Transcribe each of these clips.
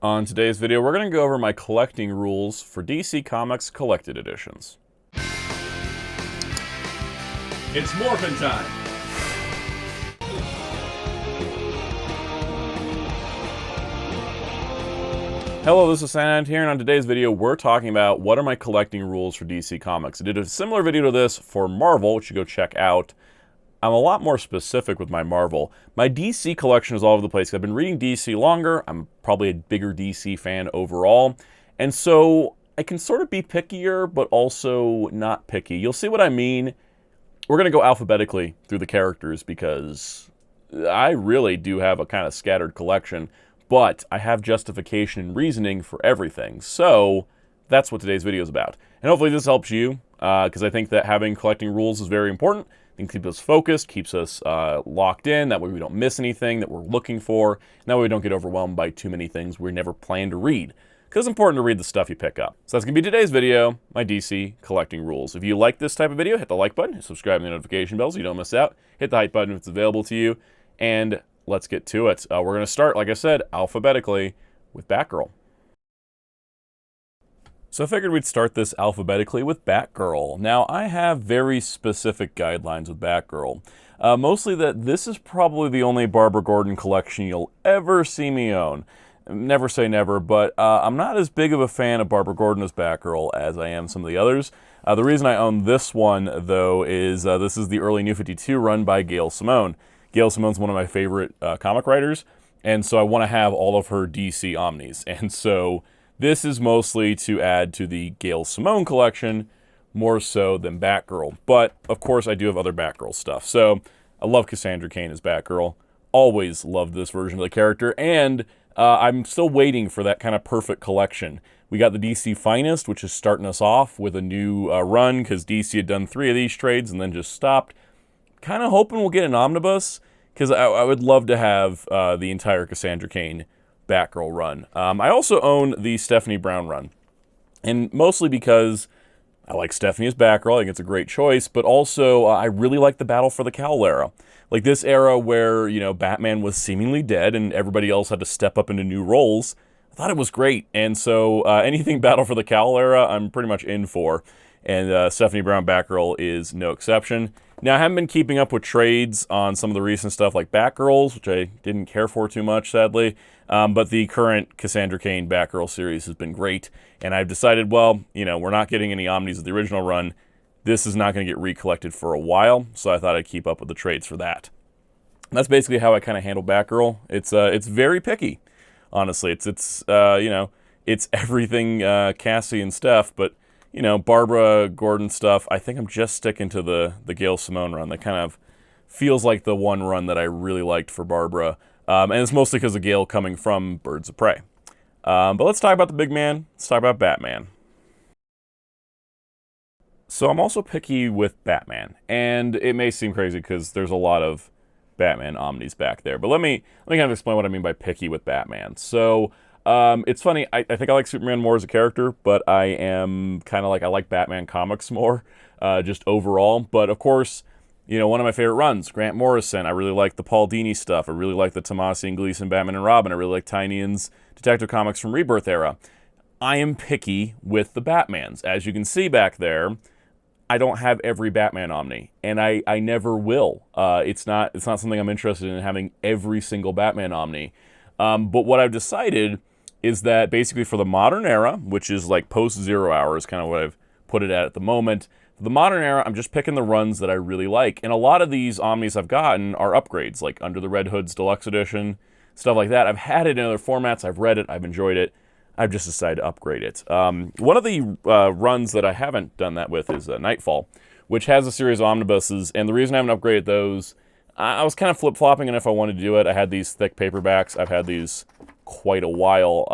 On today's video, we're going to go over my collecting rules for DC Comics collected editions. It's morphin' time! Hello, this is Soundout here, and on today's video, we're talking about what are my collecting rules for DC Comics. I did a similar video to this for Marvel, which you go check out. I'm a lot more specific with my Marvel. My DC collection is all over the place. I've been reading DC longer. I'm probably a bigger DC fan overall. And so I can sort of be pickier, but also not picky. You'll see what I mean. We're going to go alphabetically through the characters because I really do have a kind of scattered collection, but I have justification and reasoning for everything. So that's what today's video is about. And hopefully this helps you, because I think that having collecting rules is very important. It keeps us focused, keeps us locked in. That way we don't miss anything that we're looking for. And that way we don't get overwhelmed by too many things we never planned to read. Because it's important to read the stuff you pick up. So that's going to be today's video, my DC collecting rules. If you like this type of video, hit the like button, subscribe to the notification bell so you don't miss out. Hit the hype button if it's available to you. And let's get to it. We're going to start, like I said, alphabetically with Batgirl. So I figured we'd start this alphabetically with Batgirl. Now, I have very specific guidelines with Batgirl. Mostly that this is probably the only Barbara Gordon collection you'll ever see me own. Never say never, but I'm not as big of a fan of Barbara Gordon as Batgirl as I am some of the others. The reason I own this one, though, is this is the early New 52 run by Gail Simone. Gail Simone's one of my favorite comic writers, and so I want to have all of her DC Omnis. And so this is mostly to add to the Gail Simone collection, more so than Batgirl. But, of course, I do have other Batgirl stuff. So, I love Cassandra Cain as Batgirl. Always loved this version of the character. And I'm still waiting for that kind of perfect collection. We got the DC Finest, which is starting us off with a new run, because DC had done 3 of these trades and then just stopped. Kind of hoping we'll get an omnibus, because I would love to have the entire Cassandra Cain Batgirl run. I also own the Stephanie Brown run, and mostly because I like Stephanie as Batgirl. I think it's a great choice, but also I really like the Battle for the Cowl era. Like this era where, you know, Batman was seemingly dead and everybody else had to step up into new roles. I thought it was great, and so anything Battle for the Cowl era, I'm pretty much in for, and Stephanie Brown Batgirl is no exception. Now, I haven't been keeping up with trades on some of the recent stuff like Batgirls, which I didn't care for too much, sadly. But the current Cassandra Cain Batgirl series has been great. And I've decided, well, you know, we're not getting any Omnis of the original run. This is not going to get recollected for a while, so I thought I'd keep up with the trades for that. And that's basically how I kind of handle Batgirl. It's very picky, honestly. It's you know, it's everything Cassie and Steph, but you know, Barbara Gordon stuff, I think I'm just sticking to the Gail Simone run. That kind of feels like the one run that I really liked for Barbara. And it's mostly because of Gail coming from Birds of Prey. But let's talk about the big man. Let's talk about Batman. So I'm also picky with Batman. And it may seem crazy because there's a lot of Batman Omnis back there. But let me kind of explain what I mean by picky with Batman. So it's funny, I think I like Superman more as a character, but I am kind of like, I like Batman comics more, just overall. But of course, you know, one of my favorite runs, Grant Morrison, I really like the Paul Dini stuff, I really like the Tomasi and Gleason Batman and Robin, I really like Tynian's Detective Comics from Rebirth era. I am picky with the Batmans. As you can see back there, I don't have every Batman Omni, and I never will. It's not something I'm interested in having every single Batman Omni. But what I've decided is that basically for the modern era, which is like post-Zero Hour is kind of what I've put it at the moment, for the modern era, I'm just picking the runs that I really like. And a lot of these Omnis I've gotten are upgrades, like Under the Red Hood's Deluxe Edition, stuff like that. I've had it in other formats, I've read it, I've enjoyed it. I've just decided to upgrade it. One of the runs that I haven't done that with is Nightfall, which has a series of omnibuses, and the reason I haven't upgraded those, I was kind of flip-flopping on if I wanted to do it. I had these thick paperbacks. I've had these quite a while.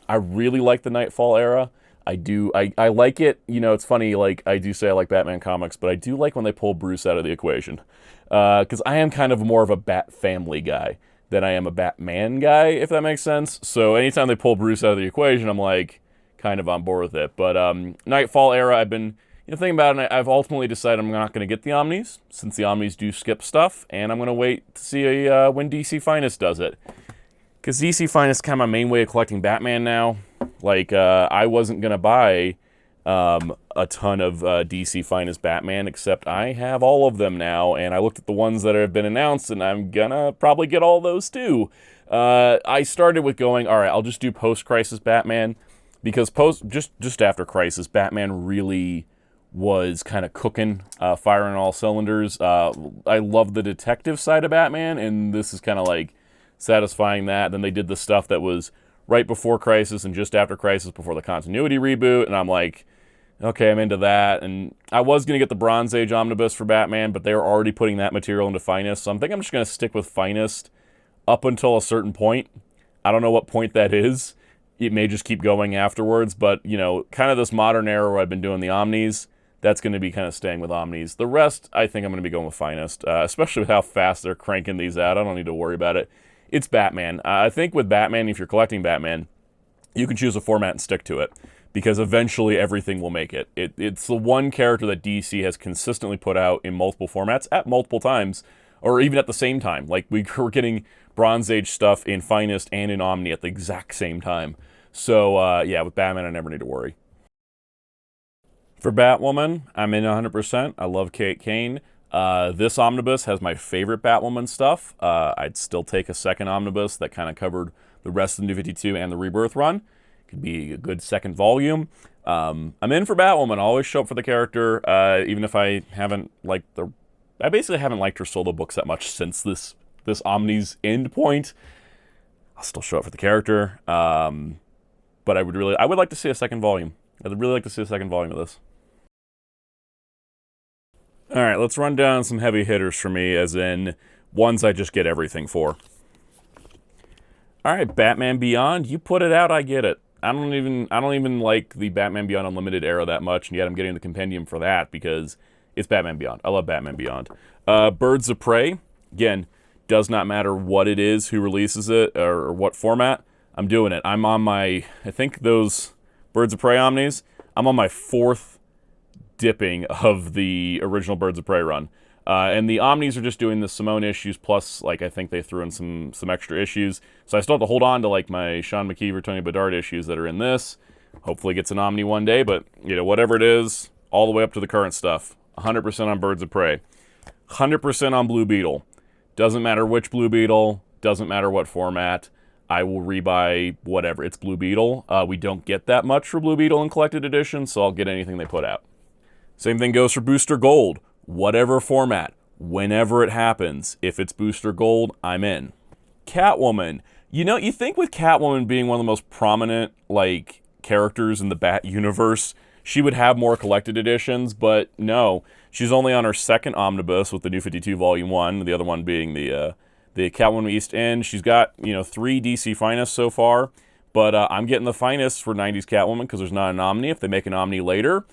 I really like the Nightfall era. I like it. You know, it's funny, like, I do say I like Batman comics, but I do like when they pull Bruce out of the equation. Because I am kind of more of a Bat family guy than I am a Batman guy, if that makes sense. So anytime they pull Bruce out of the equation, I'm like, kind of on board with it. But Nightfall era, I've been, you know, thinking about it, and I've ultimately decided I'm not going to get the Omnis, since the Omnis do skip stuff, and I'm going to wait to see when DC Finest does it. Because DC Finest is kind of my main way of collecting Batman now. Like, I wasn't going to buy a ton of DC Finest Batman, except I have all of them now, and I looked at the ones that have been announced, and I'm gonna probably get all those too. I started with going, all right, I'll just do post-Crisis Batman, because just after Crisis, Batman really was kind of cooking, firing all cylinders. I love the detective side of Batman, and this is kind of like satisfying that. Then they did the stuff that was right before Crisis and just after Crisis, before the continuity reboot, and I'm like, okay, I'm into that. And I was going to get the Bronze Age Omnibus for Batman, but they were already putting that material into Finest, so I think I'm just going to stick with Finest up until a certain point. I don't know what point that is. It may just keep going afterwards, but, you know, kind of this modern era where I've been doing the Omnis, that's going to be kind of staying with Omnis. The rest, I think I'm going to be going with Finest, especially with how fast they're cranking these out. I don't need to worry about it. It's Batman. I think with Batman, if you're collecting Batman, you can choose a format and stick to it, because eventually everything will make it. It's the one character that DC has consistently put out in multiple formats at multiple times, or even at the same time. Like, we were getting Bronze Age stuff in Finest and in Omni at the exact same time. So, yeah, with Batman, I never need to worry. For Batwoman, I'm in 100%. I love Kate Kane. This omnibus has my favorite Batwoman stuff. I'd still take a second omnibus that kind of covered the rest of the New 52 and the Rebirth run. Could be a good second volume. I'm in for Batwoman. I'll always show up for the character, even if I haven't liked I basically haven't liked her solo books that much since this Omni's end point. I'll still show up for the character. But I would like to see a second volume. I'd really like to see a second volume of this. All right, let's run down some heavy hitters for me, as in ones I just get everything for. All right, Batman Beyond, you put it out, I get it. I don't even like the Batman Beyond Unlimited era that much, and yet I'm getting the compendium for that because it's Batman Beyond. I love Batman Beyond. Birds of Prey, again, does not matter what it is, who releases it, or what format. I'm doing it. I'm on my, I think those Birds of Prey Omnis, I'm on my 4th dipping of the original Birds of Prey run. And the Omnis are just doing the Simone issues, plus, like, I think they threw in some extra issues. So I still have to hold on to, like, my Sean McKeever, Tony Bedard issues that are in this. Hopefully it gets an Omni one day, but, you know, whatever it is, all the way up to the current stuff. 100% on Birds of Prey. 100% on Blue Beetle. Doesn't matter which Blue Beetle, doesn't matter what format. I will rebuy whatever. It's Blue Beetle. We don't get that much for Blue Beetle in collected edition, so I'll get anything they put out. Same thing goes for Booster Gold. Whatever format, whenever it happens, if it's Booster Gold, I'm in. Catwoman. You know, you think with Catwoman being one of the most prominent, like, characters in the Bat universe, she would have more collected editions, but no. She's only on her second omnibus with the New 52 Volume 1, the other one being the Catwoman East End. She's got, you know, 3 DC Finest so far, but I'm getting the Finest for 90s Catwoman because there's not an Omni. If they make an Omni later,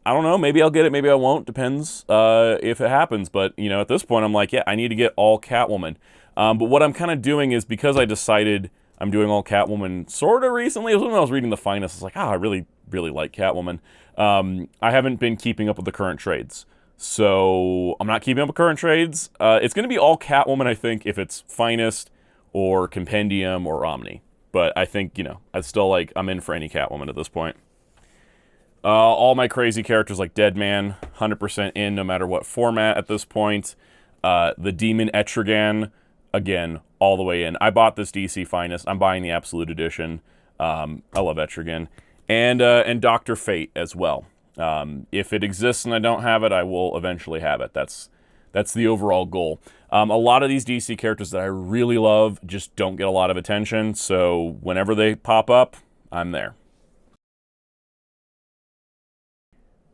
I don't know, maybe I'll get it, maybe I won't, depends if it happens, but, you know, at this point I'm like, yeah, I need to get all Catwoman. But what I'm kind of doing is, because I decided I'm doing all Catwoman sort of recently, it was when I was reading the Finest, I was like, I really, really like Catwoman. I haven't been keeping up with the current trades, so I'm not keeping up with current trades. It's going to be all Catwoman, I think, if it's Finest or Compendium or Omni, but I think, you know, I'm in for any Catwoman at this point. All my crazy characters like Deadman, 100% in no matter what format at this point. The Demon Etrigan, again, all the way in. I bought this DC Finest. I'm buying the Absolute Edition. I love Etrigan. And Dr. Fate as well. If it exists and I don't have it, I will eventually have it. That's the overall goal. A lot of these DC characters that I really love just don't get a lot of attention, so whenever they pop up, I'm there.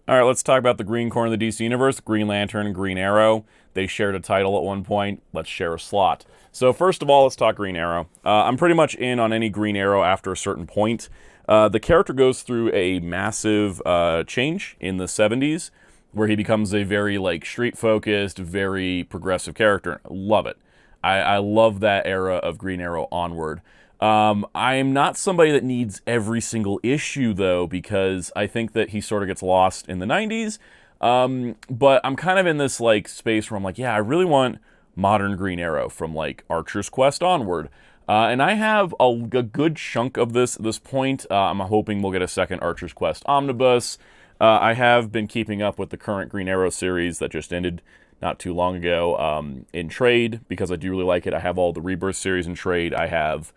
All right, let's talk about the green corner of the DC Universe, Green Lantern and Green Arrow. They shared a title at one point. Let's share a slot. So first of all, let's talk Green Arrow. I'm pretty much in on any Green Arrow after a certain point. The character goes through a massive change in the 70s, where he becomes a very, like, street-focused, very progressive character. Love it. I love that era of Green Arrow onward. I'm not somebody that needs every single issue, though, because I think that he sort of gets lost in the 90s. But I'm kind of in this, like, space where I'm like, yeah, I really want modern Green Arrow from, like, Archer's Quest onward. And I have a good chunk of this at this point. I'm hoping we'll get a second Archer's Quest omnibus. I have been keeping up with the current Green Arrow series that just ended not too long ago in trade, because I do really like it. I have all the Rebirth series in trade. I have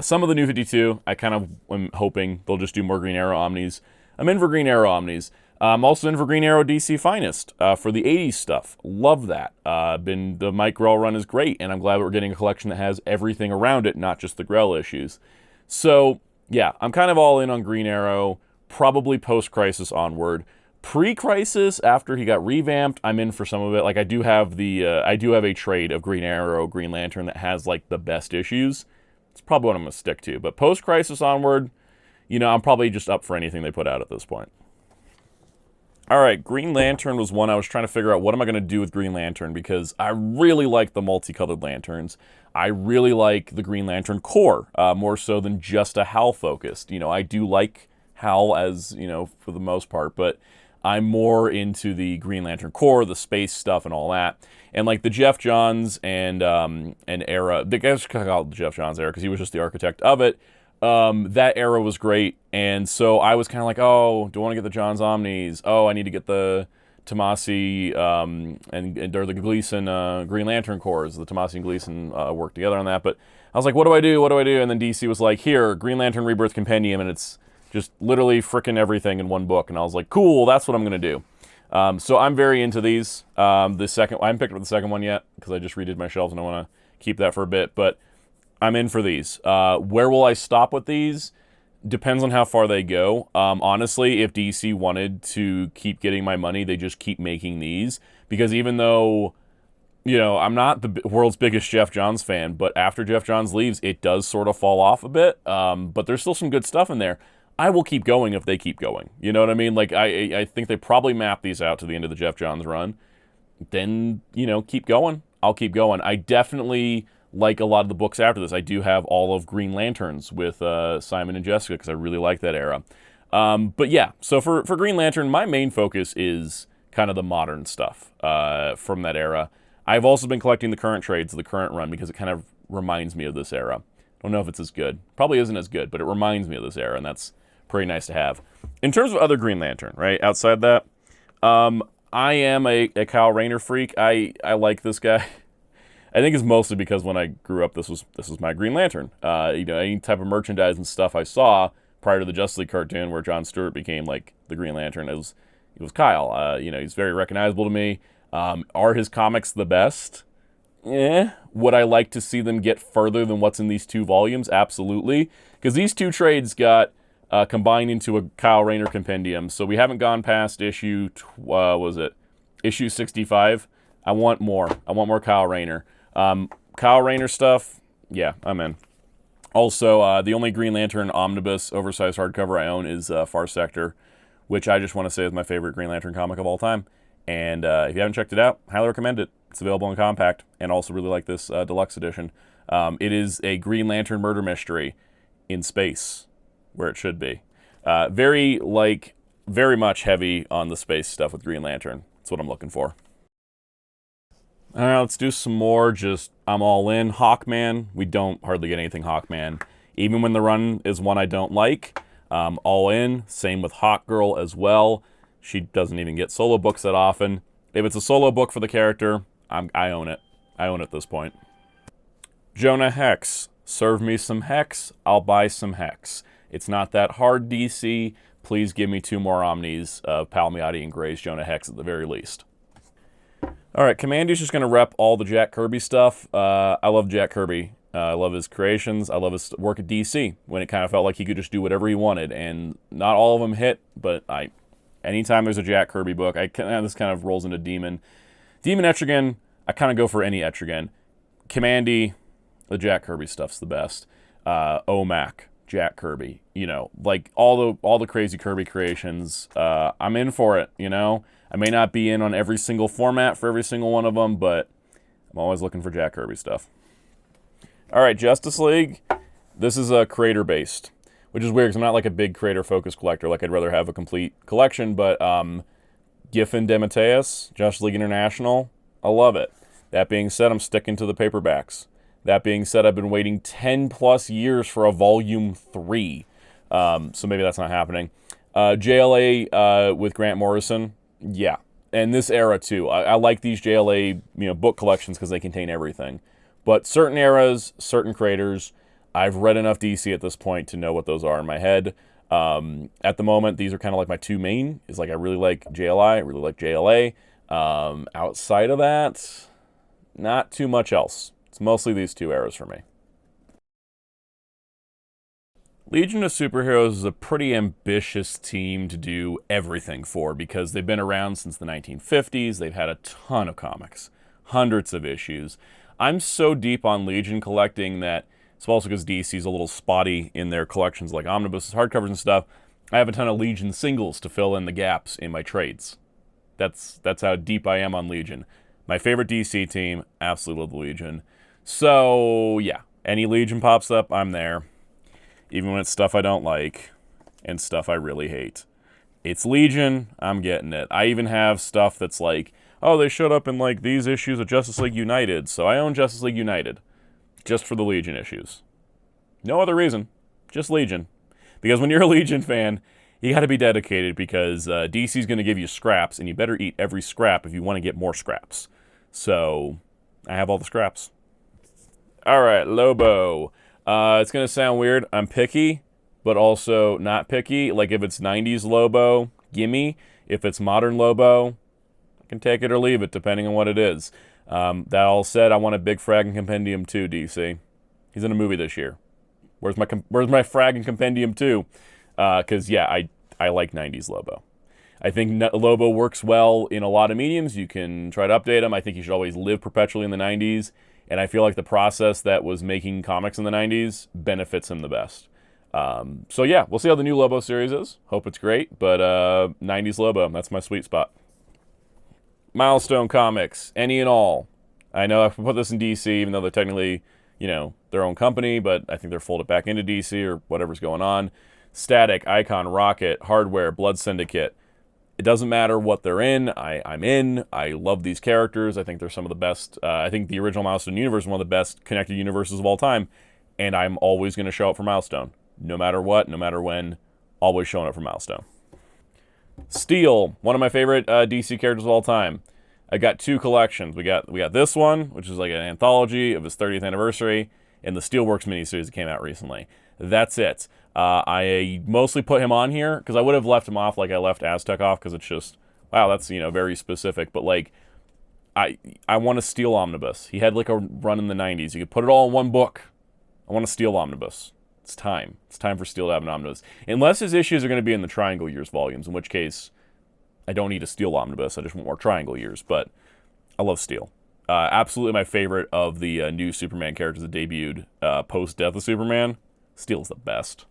some of the New 52. I kind of am hoping they'll just do more Green Arrow omnis. I'm in for Green Arrow omnis. I'm also in for Green Arrow DC Finest for the 80s stuff. Love that. The Mike Grell run is great, and I'm glad that we're getting a collection that has everything around it, not just the Grell issues. So, yeah, I'm kind of all in on Green Arrow, probably post-Crisis onward. Pre-Crisis, after he got revamped, I'm in for some of it. Like, I do have a trade of Green Arrow, Green Lantern that has, like, the best issues. It's probably what I'm going to stick to. But post-Crisis onward, you know, I'm probably just up for anything they put out at this point. All right, Green Lantern was one I was trying to figure out what am I going to do with Green Lantern, because I really like the multicolored lanterns. I really like the Green Lantern Corps, more so than just a Hal-focused. You know, I do like Hal as, you know, for the most part, but I'm more into the Green Lantern Corps, the space stuff and all that. And like the Jeff Johns and era, the guys call it the Jeff Johns era because he was just the architect of it. That era was great, and so I was kind of like, oh, do I want to get the Johns Omnis? Oh, I need to get the Tomasi or the Gleason Green Lantern Corps. The Tomasi and Gleason worked together on that, but I was like, what do I do? What do I do? And then DC was like, here, Green Lantern Rebirth Compendium, and it's just literally frickin' everything in one book, and I was like, cool, that's what I'm gonna do. So I'm very into these. I haven't picked up the second one yet because I just redid my shelves and I want to keep that for a bit, but I'm in for these. Where will I stop with these? Depends on how far they go. Honestly, if DC wanted to keep getting my money, they just keep making these. Because even though, you know, I'm not the world's biggest Jeff Johns fan, but after Jeff Johns leaves, it does sort of fall off a bit. But there's still some good stuff in there. I will keep going if they keep going. You know what I mean? Like, I think they probably map these out to the end of the Jeff Johns run. Then, you know, keep going. I'll keep going. I definitely like a lot of the books after this. I do have all of Green Lanterns with Simon and Jessica because I really like that era. But yeah, so for Green Lantern, my main focus is kind of the modern stuff from that era. I've also been collecting the current trades, the current run, because it kind of reminds me of this era. Don't know if it's as good. Probably isn't as good, but it reminds me of this era, and that's pretty nice to have. In terms of other Green Lantern, right, outside that, I am a Kyle Rayner freak. I like this guy. I think it's mostly because when I grew up, this was my Green Lantern. You know, any type of merchandise and stuff I saw prior to the Justice League cartoon where John Stewart became like the Green Lantern, it was Kyle. You know, he's very recognizable to me. Are his comics the best? Would I like to see them get further than what's in these two volumes? Absolutely, because these two trades got combined into a Kyle Rayner compendium. So we haven't gone past issue 65. I want more. I want more Kyle Rayner. Kyle Rayner stuff, yeah, I'm in. Also, the only Green Lantern omnibus oversized hardcover I own is Far Sector, which I just want to say is my favorite Green Lantern comic of all time. And if you haven't checked it out, highly recommend it. It's available in compact, and also really like this deluxe edition. It is a Green Lantern murder mystery in space, where it should be. Very much heavy on the space stuff with Green Lantern. That's what I'm looking for. All right, let's do some more. I'm all in. Hawkman. We don't hardly get anything Hawkman. Even when the run is one I don't like, all in. Same with Hawkgirl as well. She doesn't even get solo books that often. If it's a solo book for the character, I own it. I own it at this point. Jonah Hex. Serve me some Hex. I'll buy some Hex. It's not that hard, DC. Please give me 2 more Omnis of Palmiotti and Gray's Jonah Hex at the very least. All right, Commander's just going to rep all the Jack Kirby stuff. I love Jack Kirby. I love his creations. I love his work at DC when it kind of felt like he could just do whatever he wanted. And not all of them hit, but anytime there's a Jack Kirby book, this kind of rolls into Demon. Demon Etrigan, I kind of go for any Etrigan. Commandy, the Jack Kirby stuff's the best. OMAC, Jack Kirby, you know, like all the crazy Kirby creations. I'm in for it, you know. I may not be in on every single format for every single one of them, but I'm always looking for Jack Kirby stuff. All right, Justice League. This is creator-based, which is weird because I'm not like a big creator-focused collector. Like, I'd rather have a complete collection, but Giffen DeMatteis, Justice League International, I love it. That being said, I'm sticking to the paperbacks. That being said, I've been waiting 10 plus years for a volume 3. So maybe that's not happening. JLA with Grant Morrison, yeah. And this era too. I like these JLA book collections because they contain everything. But certain eras, certain creators, I've read enough DC at this point to know what those are in my head. At the moment, these are kind of like my two main. Is like I really like JLI, I really like JLA. Outside of that, not too much else. It's mostly these two eras for me. Legion of Superheroes is a pretty ambitious team to do everything for because they've been around since the 1950s. They've had a ton of comics, hundreds of issues. I'm so deep on Legion collecting that it's also because DC's a little spotty in their collections like omnibuses, hardcovers and stuff. I have a ton of Legion singles to fill in the gaps in my trades. That's how deep I am on Legion. My favorite DC team, absolutely love the Legion. So yeah, any Legion pops up, I'm there. Even when it's stuff I don't like and stuff I really hate. It's Legion, I'm getting it. I even have stuff that's like, oh, they showed up in like these issues of Justice League United, so I own Justice League United. Just for the Legion issues. No other reason, just Legion. Because when you're a Legion fan, you gotta be dedicated because DC's gonna give you scraps, and you better eat every scrap if you want to get more scraps. So, I have all the scraps. Alright, Lobo. It's going to sound weird. I'm picky, but also not picky. Like if it's 90s Lobo, gimme. If it's modern Lobo, I can take it or leave it, depending on what it is. That all said, I want a big Frag and Compendium 2, DC. He's in a movie this year. Where's my Frag and Compendium 2? Because, yeah, I like 90s Lobo. I think Lobo works well in a lot of mediums. You can try to update him. I think he should always live perpetually in the 90s. And I feel like the process that was making comics in the 90s benefits him the best. So yeah, we'll see how the new Lobo series is. Hope it's great, but 90s Lobo, that's my sweet spot. Milestone Comics, any and all. I know I put this in DC, even though they're technically, their own company, but I think they're folded back into DC or whatever's going on. Static, Icon, Rocket, Hardware, Blood Syndicate. It doesn't matter what they're in. I'm in. I love these characters. I think they're some of the best. I think the original Milestone universe is one of the best connected universes of all time. And I'm always going to show up for Milestone. No matter what, no matter when, always showing up for Milestone. Steel, one of my favorite DC characters of all time. I got two collections. We got this one, which is like an anthology of his 30th anniversary, and the Steelworks miniseries that came out recently. That's it. I mostly put him on here because I would have left him off like I left Aztec off because it's just, wow, that's, very specific. But like, I want a Steel omnibus. He had like a run in the 90s. You could put it all in one book. I want a Steel omnibus. It's time. It's time for Steel to have an omnibus. Unless his issues are going to be in the Triangle Years volumes, in which case I don't need a Steel omnibus. I just want more Triangle Years. But I love Steel. Absolutely my favorite of the new Superman characters that debuted post-Death of Superman. Steel's the best.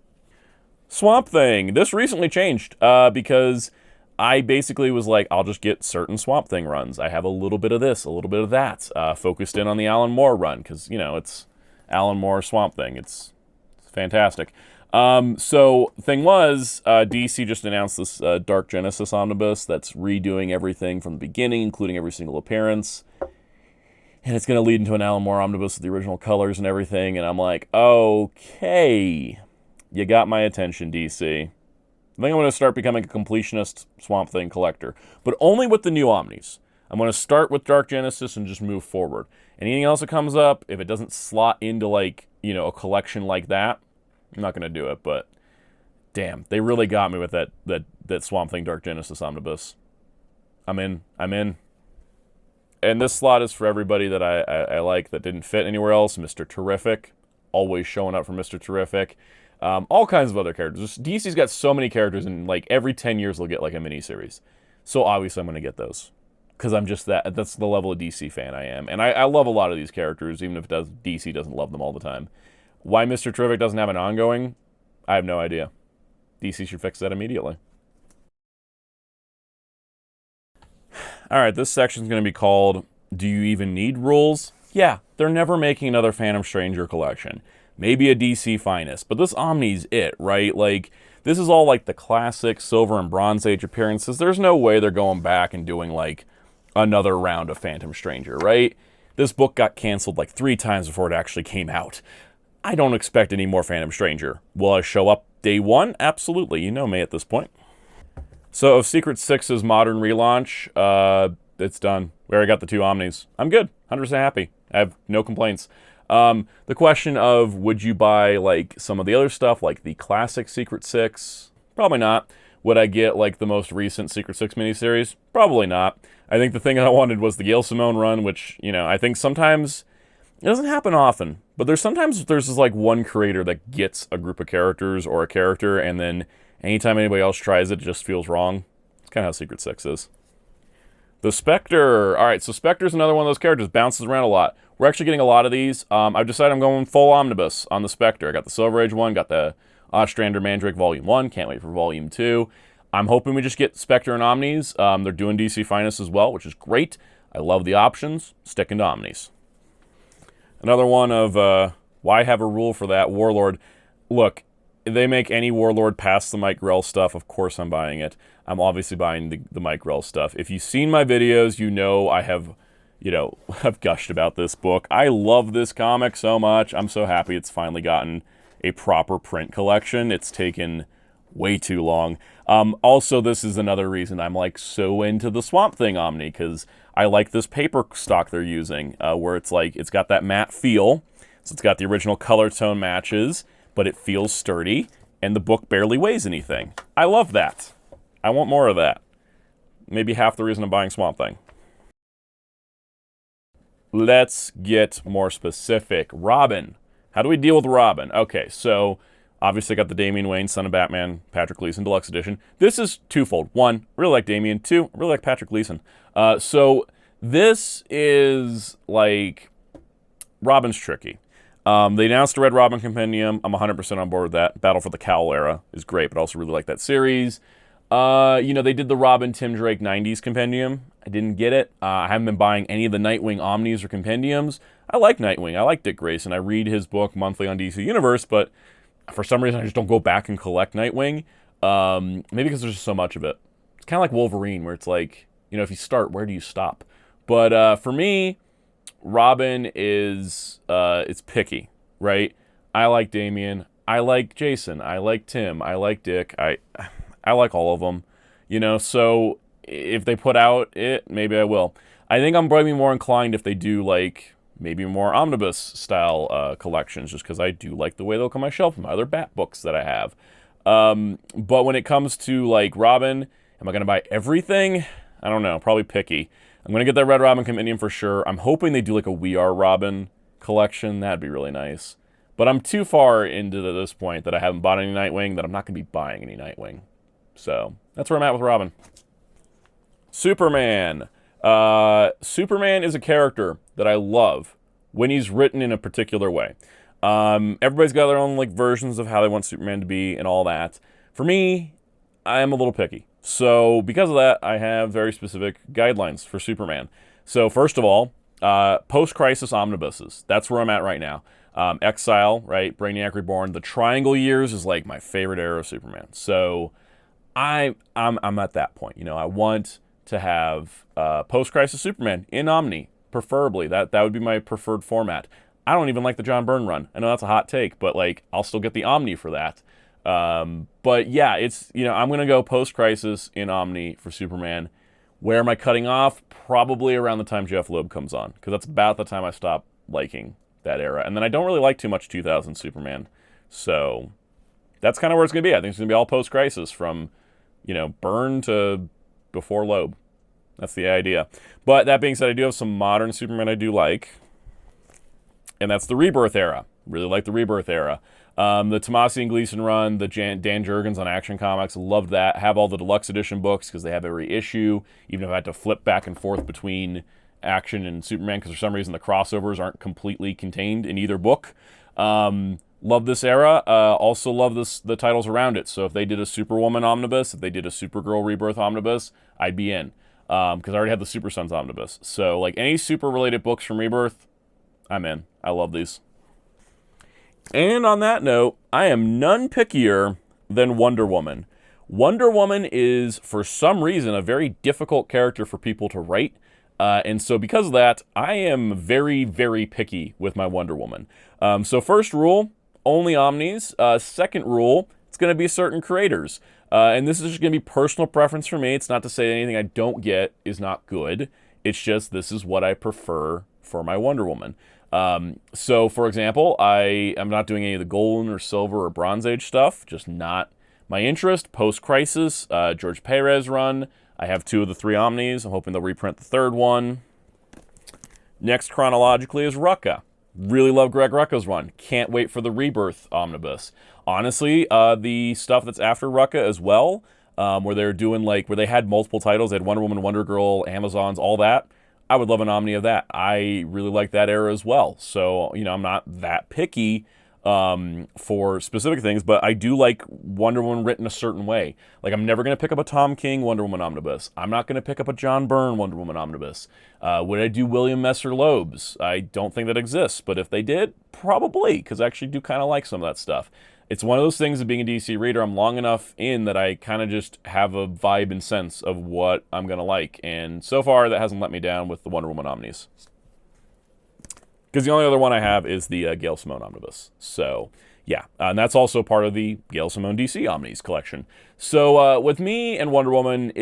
Swamp Thing. This recently changed because I basically was like, I'll just get certain Swamp Thing runs. I have a little bit of this, a little bit of that. Focused in on the Alan Moore run because, it's Alan Moore Swamp Thing. It's fantastic. So the thing was, DC just announced this Dark Genesis omnibus that's redoing everything from the beginning, including every single appearance. And it's going to lead into an Alan Moore omnibus with the original colors and everything. And I'm like, okay, you got my attention, DC. I think I'm going to start becoming a completionist Swamp Thing collector. But only with the new Omnis. I'm going to start with Dark Genesis and just move forward. Anything else that comes up, if it doesn't slot into like, a collection like that, I'm not going to do it. But damn, they really got me with that Swamp Thing Dark Genesis omnibus. I'm in. And this slot is for everybody that I like that didn't fit anywhere else. Mr. Terrific, always showing up for Mr. Terrific. All kinds of other characters. DC's got so many characters, and like every 10 years they'll get like a miniseries. So obviously I'm going to get those. Because I'm just that's the level of DC fan I am. And I love a lot of these characters, even if DC doesn't love them all the time. Why Mr. Terrific doesn't have an ongoing, I have no idea. DC should fix that immediately. All right, this section's going to be called, Do You Even Need Rules? Yeah, they're never making another Phantom Stranger collection. Maybe a DC Finest, but this Omni's it, right? Like, this is all like the classic Silver and Bronze Age appearances. There's no way they're going back and doing like another round of Phantom Stranger, right? This book got canceled like 3 times before it actually came out. I don't expect any more Phantom Stranger. Will I show up day 1? Absolutely. You know me at this point. So, of Secret Six's modern relaunch, it's done. We already got the 2 Omnis. I'm good. 100% happy. I have no complaints. The question of would you buy like some of the other stuff, like the classic Secret Six? Probably not. Would I get like the most recent Secret Six miniseries? Probably not. I think the thing I wanted was the Gail Simone run, which, you know, I think sometimes, it doesn't happen often, but there's this like one creator that gets a group of characters or a character, and then anytime anybody else tries it, it just feels wrong. It's kind of how Secret Six is. The Spectre. All right, so Spectre's another one of those characters, bounces around a lot. We're actually getting a lot of these. I've decided I'm going full omnibus on the Spectre. I got the Silver Age one, got the Ostrander Mandrake Volume 1. Can't wait for Volume 2. I'm hoping we just get Spectre and Omnis. They're doing DC Finest as well, which is great. I love the options. Sticking to Omnis. Another one of, why have a rule for that? Warlord. Look, if they make any Warlord past the Mike Grell stuff, of course I'm buying it. I'm obviously buying the Mike Grell stuff. If you've seen my videos, you know I have, I've gushed about this book. I love this comic so much. I'm so happy it's finally gotten a proper print collection. It's taken way too long. Also, this is another reason I'm like so into the Swamp Thing Omni, because I like this paper stock they're using, where it's like, it's got that matte feel. So it's got the original color tone matches, but it feels sturdy, and the book barely weighs anything. I love that. I want more of that. Maybe half the reason I'm buying Swamp Thing. Let's get more specific. Robin. How do we deal with Robin? Okay, so obviously got the Damian Wayne, Son of Batman, Patrick Gleason Deluxe Edition. This is twofold. 1, really like Damian. 2, really like Patrick Gleason. So this is like, Robin's tricky. They announced a Red Robin Compendium. I'm 100% on board with that. Battle for the Cowl era is great, but I also really like that series. They did the Robin Tim Drake 90s Compendium. I didn't get it. I haven't been buying any of the Nightwing Omnis or Compendiums. I like Nightwing. I like Dick Grayson. I read his book monthly on DC Universe, but for some reason I just don't go back and collect Nightwing. Maybe because there's just so much of it. It's kind of like Wolverine, where it's like, if you start, where do you stop? But for me, Robin is, it's picky, right? I like Damian. I like Jason. I like Tim. I like Dick. I like all of them, so if they put out it, maybe I will. I think I'm probably more inclined if they do, like, maybe more omnibus style collections, just because I do like the way they'll come on my shelf from my other Bat books that I have. But when it comes to, like, Robin, am I going to buy everything? I don't know, probably picky. I'm going to get that Red Robin Compendium for sure. I'm hoping they do, like, a We Are Robin collection. That'd be really nice. But I'm too far into this point that I haven't bought any Nightwing, that I'm not going to be buying any Nightwing. So, that's where I'm at with Robin. Superman. Superman is a character that I love when he's written in a particular way. Everybody's got their own, like, versions of how they want Superman to be and all that. For me, I am a little picky. So, because of that, I have very specific guidelines for Superman. So, first of all, post-crisis omnibuses. That's where I'm at right now. Exile, right? Brainiac Reborn. The Triangle years is, like, my favorite era of Superman. So, I'm at that point. I want to have post-crisis Superman in Omni, preferably. That would be my preferred format. I don't even like the John Byrne run. I know that's a hot take, but, like, I'll still get the Omni for that. But yeah, it's, I'm going to go post-crisis in Omni for Superman. Where am I cutting off? Probably around the time Jeff Loeb comes on, because that's about the time I stop liking that era. And then I don't really like too much 2000 Superman. So that's kind of where it's going to be. I think it's going to be all post-crisis from, Byrne to before Loeb. That's the idea. But that being said, I do have some modern Superman I do like. And that's the Rebirth era. Really like the Rebirth era. The Tomasi and Gleason run, the Dan Jurgens on Action Comics, loved that. Have all the deluxe edition books because they have every issue, even if I had to flip back and forth between Action and Superman because for some reason the crossovers aren't completely contained in either book. Love this era. Also love the titles around it. So if they did a Superwoman omnibus, if they did a Supergirl Rebirth omnibus, I'd be in. Because I already had the Super Sons omnibus. So like any super-related books from Rebirth, I'm in. I love these. And on that note, I am none pickier than Wonder Woman. Wonder Woman is, for some reason, a very difficult character for people to write. And so because of that, I am very, very picky with my Wonder Woman. So first rule, only Omnis. Second rule, it's going to be certain creators. And this is just going to be personal preference for me. It's not to say anything I don't get is not good. It's just this is what I prefer for my Wonder Woman. So, for example, I am not doing any of the golden or silver or bronze age stuff. Just not my interest. Post-Crisis, George Perez run. I have 2 of the 3 Omnis. I'm hoping they'll reprint the 3rd one. Next chronologically is Rucka. Really love Greg Rucka's run. Can't wait for the Rebirth Omnibus. Honestly, the stuff that's after Rucka as well, where they're doing where they had multiple titles. They had Wonder Woman, Wonder Girl, Amazons, all that. I would love an Omni of that. I really like that era as well. So, I'm not that picky for specific things, but I do like Wonder Woman written a certain way. I'm never going to pick up a Tom King Wonder Woman Omnibus. I'm not going to pick up a John Byrne Wonder Woman Omnibus. Would I do William Messer Loeb's? I don't think that exists, but if they did, probably, because I actually do kind of like some of that stuff. It's one of those things of being a DC reader. I'm long enough in that I kind of just have a vibe and sense of what I'm going to like. And so far, that hasn't let me down with the Wonder Woman Omnis. Because the only other one I have is the Gail Simone Omnibus. So, yeah. And that's also part of the Gail Simone DC Omnis collection. So, with me and Wonder Woman,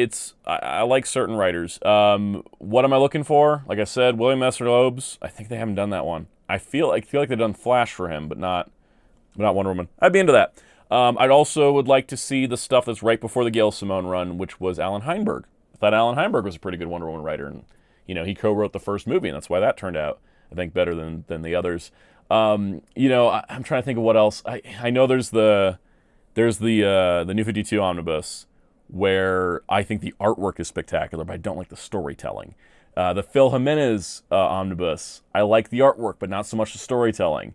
I like certain writers. What am I looking for? Like I said, William Messer Loeb's. I think they haven't done that one. I feel like they've done Flash for him, but not Wonder Woman. I'd be into that. I'd also would like to see the stuff that's right before the Gail Simone run, which was Alan Heinberg. I thought Alan Heinberg was a pretty good Wonder Woman writer, and he co-wrote the first movie, and that's why that turned out, I think, better than the others. I'm trying to think of what else. I know there's the New 52 Omnibus, where I think the artwork is spectacular, but I don't like the storytelling. The Phil Jimenez Omnibus, I like the artwork, but not so much the storytelling.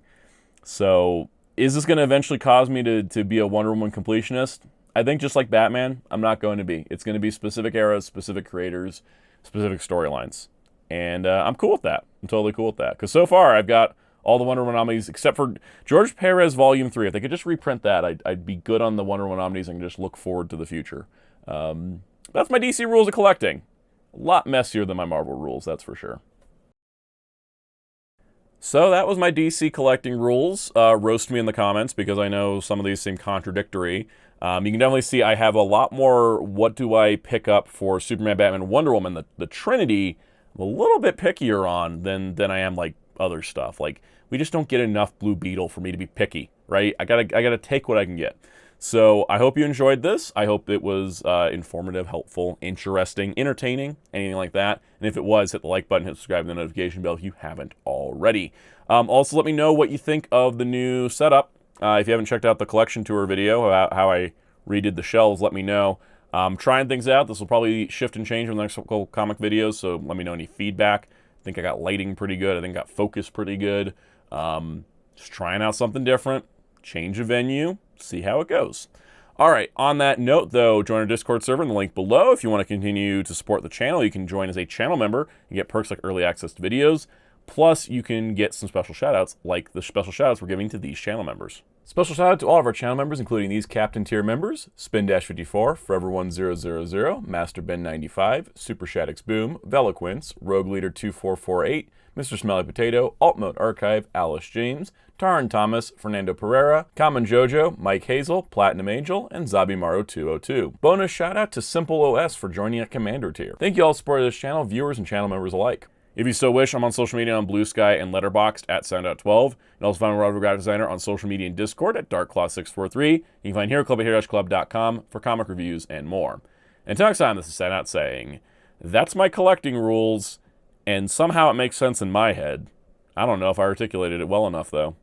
So, is this going to eventually cause me to be a Wonder Woman completionist? I think just like Batman, I'm not going to be. It's going to be specific eras, specific creators, specific storylines. And I'm cool with that. I'm totally cool with that. Because so far, I've got all the Wonder Woman Omnis, except for George Perez Volume 3. If they could just reprint that, I'd be good on the Wonder Woman Omnis and just look forward to the future. That's my DC rules of collecting. A lot messier than my Marvel rules, that's for sure. So that was my DC collecting rules. Roast me in the comments because I know some of these seem contradictory. You can definitely see I have a lot more what do I pick up for Superman, Batman, Wonder Woman. The Trinity, I'm a little bit pickier on than I am other stuff. We just don't get enough Blue Beetle for me to be picky, right? I gotta take what I can get. So I hope you enjoyed this. I hope it was informative, helpful, interesting, entertaining, anything like that. And if it was, hit the like button, hit subscribe, and the notification bell if you haven't already. Also, let me know what you think of the new setup. If you haven't checked out the collection tour video about how I redid the shelves, let me know. Trying things out. This will probably shift and change in the next couple comic videos, so let me know any feedback. I think I got lighting pretty good. I think I got focus pretty good. Just trying out something different. Change a venue. See how it goes. All right, on that note, though, join our Discord server in the link below. If you want to continue to support the channel, you can join as a channel member and get perks like early access to videos. Plus, you can get some special shoutouts, like the special shoutouts we're giving to these channel members. Special shout out to all of our channel members, including these Captain Tier members: Spin-54, Forever1000, Master Ben95, Super Shaddix Boom, Veloquince, Rogue Leader 2448, Mr. Smelly Potato, Alt Mode Archive, Alice James, Taran Thomas, Fernando Pereira, Common Jojo, Mike Hazel, Platinum Angel, and Zabimaro 202. Bonus shout out to Simple OS for joining at Commander Tier. Thank you all for supporting this channel, viewers and channel members alike. If you so wish, I'm on social media on Blue Sky and Letterboxd at Soundout12. And also find my Robert Graphic Designer on social media and Discord at DarkClaw643. You can find Hero Club at hero-club.com for comic reviews and more. Until next time, this is Soundout saying, that's my collecting rules, and somehow it makes sense in my head. I don't know if I articulated it well enough, though.